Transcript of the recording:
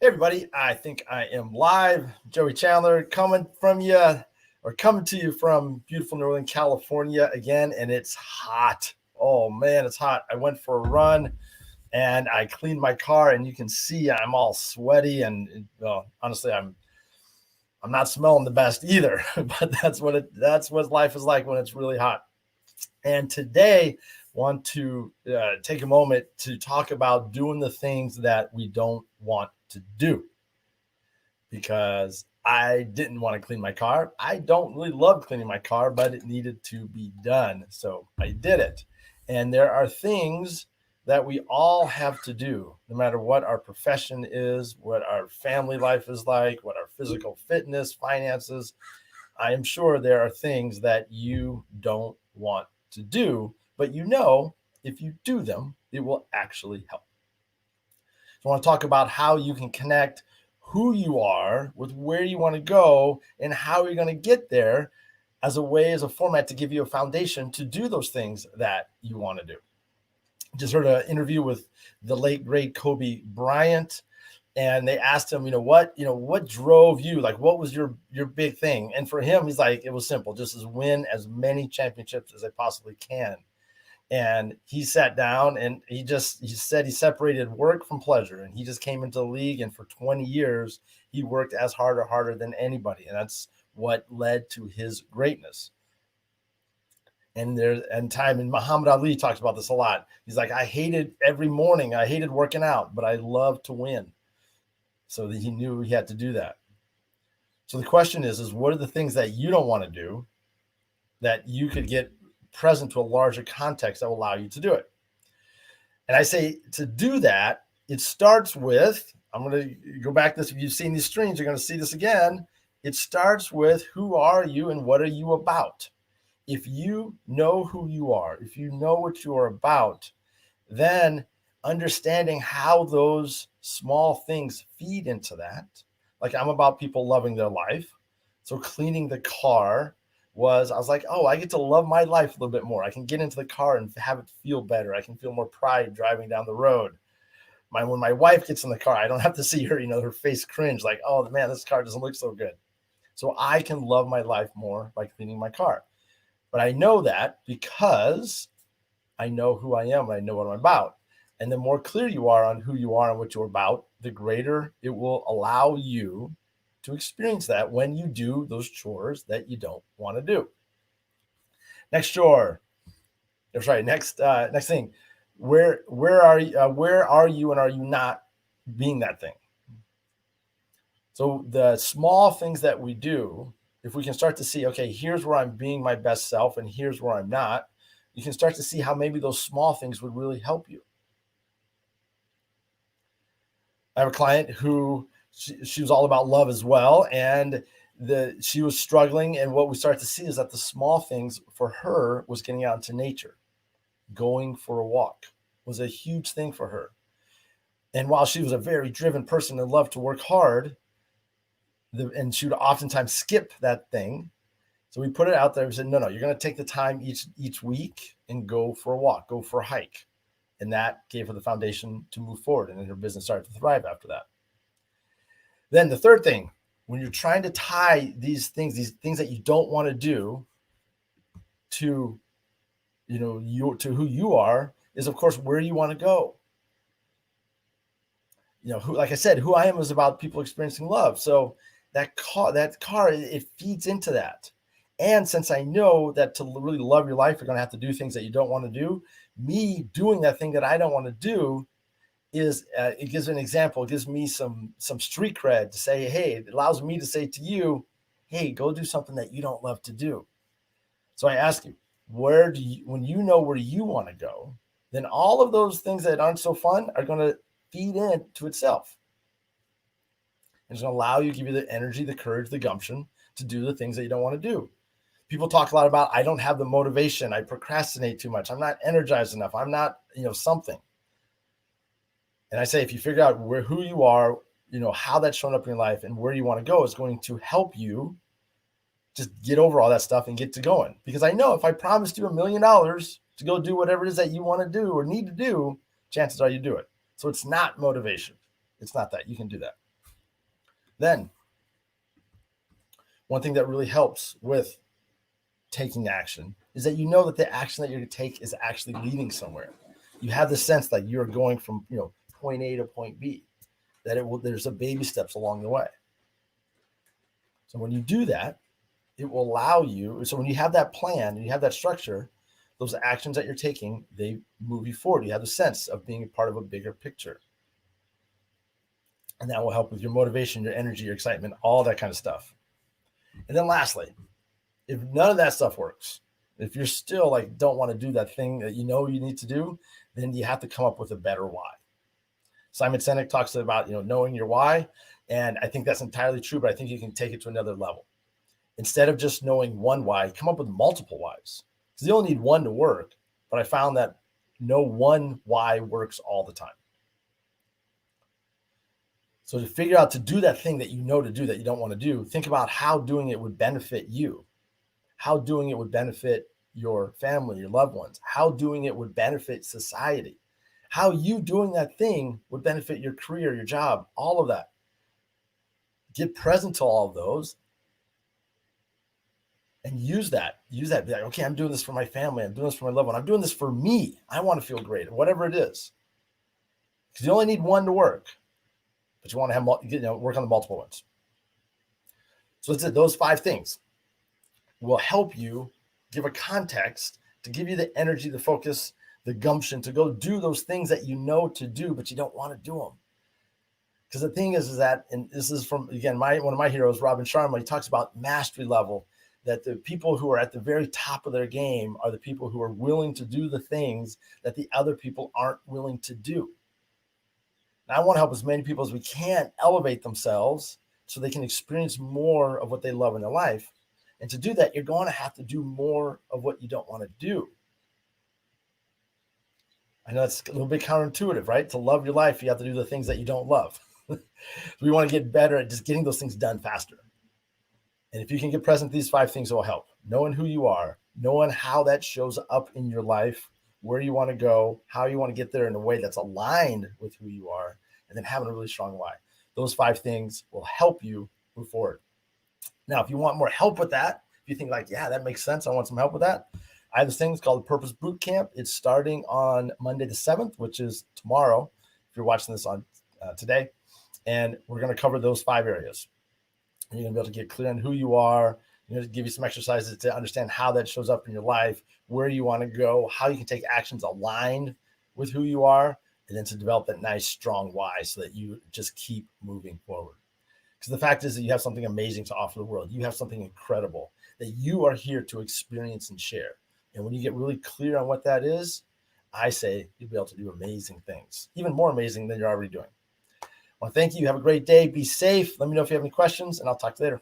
Hey everybody, I think I am live. Joey Chandler coming to you from beautiful Northern California again, and it's hot. Oh man, it's hot. I went for a run and I cleaned my car, and you can see I'm all sweaty and honestly, I'm not smelling the best either. But that's what life is like when it's really hot. And today, want to take a moment to talk about doing the things that we don't want to do because I didn't want to clean my car. I don't really love cleaning my car, but it needed to be done. So I did it. And there are things that we all have to do, no matter what our profession is, what our family life is like, what our physical fitness, finances. I am sure there are things that you don't want to do, but if you do them, it will actually help. So I want to talk about how you can connect who you are with where you want to go and how you're going to get there as a format to give you a foundation to do those things that you want to do. Just heard an interview with the late great Kobe Bryant, and they asked him, what drove you? Like, what was your big thing? And for him, he's like, it was simple, just as win as many championships as I possibly can. And he sat down and he said he separated work from pleasure, and he just came into the league, and for 20 years he worked as hard or harder than anybody, and that's what led to his greatness. And Muhammad Ali talks about this a lot. He's like, I hated working out, but I love to win. So that he knew he had to do that. So the question is what are the things that you don't want to do that you could get present to a larger context that will allow you to do it? And I say to do that, it starts with, I'm going to go back to this. If you've seen these streams, you're going to see this again. It starts with who are you and what are you about? If you know who you are, if you know what you are about, then understanding how those small things feed into that. Like, I'm about people loving their life. So cleaning the car I was like, oh, I get to love my life a little bit more. I can get into the car and have it feel better. I can feel more pride driving down the road. When my wife gets in the car, I don't have to see her, her face cringe like, oh man, this car doesn't look so good. So I can love my life more by cleaning my car. But I know that because I know who I am and I know what I'm about. And the more clear you are on who you are and what you're about, the greater it will allow you to experience that when you do those chores that you don't want to do. Next chore. Next thing. Where are you and are you not being that thing? So the small things that we do, if we can start to see, okay, here's where I'm being my best self and here's where I'm not, you can start to see how maybe those small things would really help you. I have a client who she was all about love as well, and she was struggling, and what we start to see is that the small things for her was getting out into nature. Going for a walk was a huge thing for her. And while she was a very driven person and loved to work hard, and she would oftentimes skip that thing. So we put it out there and said, no, you're going to take the time each week and go for a walk, go for a hike. And that gave her the foundation to move forward. And then her business started to thrive after that. Then the third thing, when you're trying to tie these things that you don't want to do to, to who you are, is of course where you want to go. Like I said, who I am is about people experiencing love. So that car, it feeds into that. And since I know that to really love your life, you're going to have to do things that you don't want to do, me doing that thing that I don't want to do is, it gives an example. It gives me some street cred to say, hey, it allows me to say to you, hey, go do something that you don't love to do. So I ask you, when you know where you want to go, then all of those things that aren't so fun are going to feed into itself. It's going to allow you, give you the energy, the courage, the gumption to do the things that you don't want to do. People talk a lot about, I don't have the motivation. I procrastinate too much. I'm not energized enough. I'm not, something. And I say, if you figure out who you are, how that's shown up in your life and where you want to go, is going to help you just get over all that stuff and get to going. Because I know if I promised you $1 million to go do whatever it is that you want to do or need to do, chances are you do it. So it's not motivation. It's not that. You can do that. Then, one thing that really helps with taking action is that you know that the action that you're going to take is actually leading somewhere. You have the sense that you're going from, point A to point B, that there's a baby steps along the way. So when you do that, it will allow you. So when you have that plan and you have that structure, those actions that you're taking, they move you forward. You have the sense of being a part of a bigger picture. And that will help with your motivation, your energy, your excitement, all that kind of stuff. And then lastly, if none of that stuff works, if you're still like don't want to do that thing that you know you need to do, then you have to come up with a better why. Simon Sinek talks about knowing your why, and I think that's entirely true, but I think you can take it to another level. Instead of just knowing one why, come up with multiple whys, because you only need one to work. But I found that no one why works all the time. So to figure out to do that thing that you know to do that you don't want to do, think about how doing it would benefit you, how doing it would benefit your family, your loved ones, how doing it would benefit society, how you doing that thing would benefit your career, your job, all of that. Get present to all of those and use that. Be like, okay, I'm doing this for my family. I'm doing this for my loved one. I'm doing this for me. I want to feel great, whatever it is. Because you only need one to work, but you want to have work on the multiple ones. So that's it. Those 5 things will help you give a context to give you the energy, the focus, the gumption to go do those things that you know to do, but you don't want to do them. Because the thing is that, and this is from, again, one of my heroes, Robin Sharma, he talks about mastery level, that the people who are at the very top of their game are the people who are willing to do the things that the other people aren't willing to do. And I want to help as many people as we can elevate themselves so they can experience more of what they love in their life. And to do that, you're going to have to do more of what you don't want to do. I know it's a little bit counterintuitive, right? To love your life, you have to do the things that you don't love. We want to get better at just getting those things done faster. And if you can get present, these 5 things will help. Knowing who you are, knowing how that shows up in your life, where you want to go, how you want to get there in a way that's aligned with who you are, and then having a really strong why. Those 5 things will help you move forward. Now, if you want more help with that, if you think like, yeah, that makes sense, I want some help with that, I have this thing called the Purpose Boot Camp. It's starting on Monday the 7th, which is tomorrow, if you're watching this on today. And we're going to cover those 5 areas. And you're going to be able to get clear on who you are. You're going to give you some exercises to understand how that shows up in your life, where you want to go, how you can take actions aligned with who you are, and then to develop that nice, strong why so that you just keep moving forward. Because the fact is that you have something amazing to offer the world. You have something incredible that you are here to experience and share. And when you get really clear on what that is, I say you'll be able to do amazing things, even more amazing than you're already doing. I want to thank you. Have a great day. Be safe. Let me know if you have any questions, and I'll talk to you later.